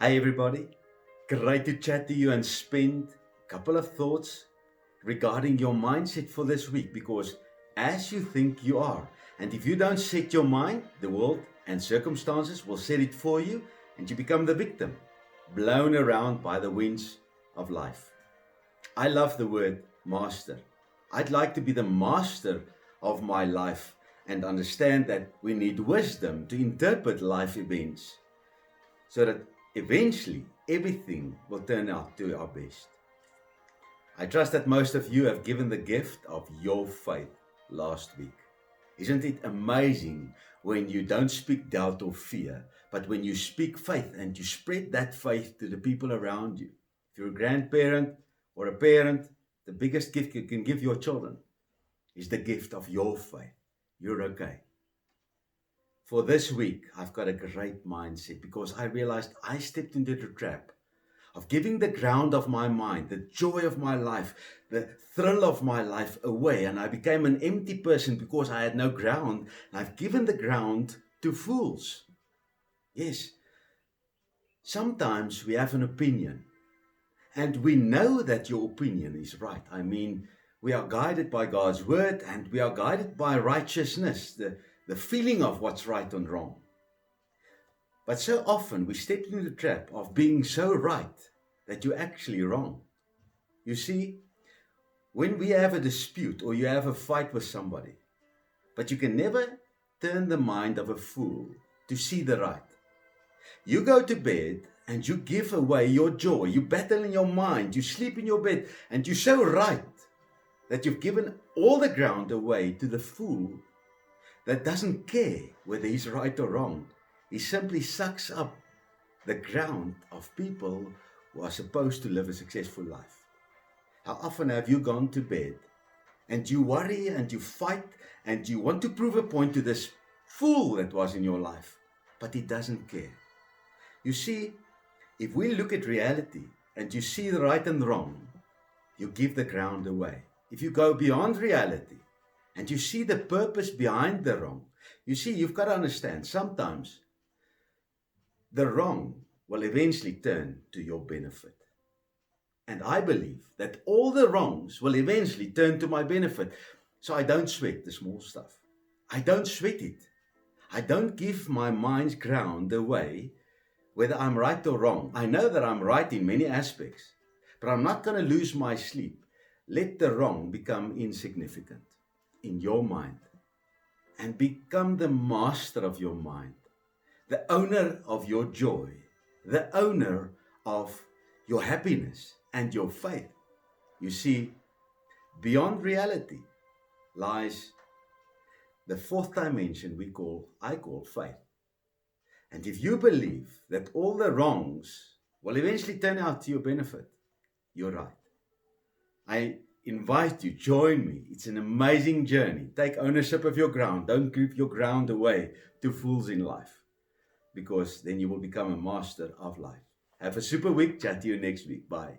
Hey everybody, great to chat to you and spend a couple of thoughts regarding your mindset for this week because as you think you are, and if you don't set your mind, the world and circumstances will set it for you and you become the victim, blown around by the winds of life. I love the word master. I'd like to be the master of my life and understand that we need wisdom to interpret life events so that eventually everything will turn out to our best. I trust that most of you have given the gift of your faith last week. Isn't it amazing when you don't speak doubt or fear, but when you speak faith and you spread that faith to the people around you? If you're a grandparent or a parent, the biggest gift you can give your children is the gift of your faith. You're okay. For this week, I've got a great mindset because I realized I stepped into the trap of giving the ground of my mind, the joy of my life, the thrill of my life away. And I became an empty person because I had no ground. And I've given the ground to fools. Yes, sometimes we have an opinion and we know that your opinion is right. I mean, we are guided by God's word and we are guided by righteousness, the feeling of what's right and wrong. But so often we step into the trap of being so right that you're actually wrong. You see, when we have a dispute or you have a fight with somebody, but you can never turn the mind of a fool to see the right. You go to bed and you give away your joy. You battle in your mind. You sleep in your bed and you're so right that you've given all the ground away to the fool that doesn't care whether he's right or wrong. He simply sucks up the ground of people who are supposed to live a successful life. How often have you gone to bed and you worry and you fight and you want to prove a point to this fool that was in your life, but he doesn't care? You see, if we look at reality and you see the right and wrong, you give the ground away. If you go beyond reality and you see the purpose behind the wrong, you see, you've got to understand, sometimes the wrong will eventually turn to your benefit. And I believe that all the wrongs will eventually turn to my benefit. So I don't sweat the small stuff. I don't sweat it. I don't give my mind's ground away whether I'm right or wrong. I know that I'm right in many aspects, but I'm not going to lose my sleep. Let the wrong become insignificant in your mind and become the master of your mind, the owner of your joy, the owner of your happiness and your faith. You see, beyond reality lies the fourth dimension I call faith. And if you believe that all the wrongs will eventually turn out to your benefit, you're right. I invite you, join me. It's an amazing journey. Take ownership of your ground. Don't give your ground away to fools in life, because then you will become a master of life. Have a super week. Chat to you next week. Bye.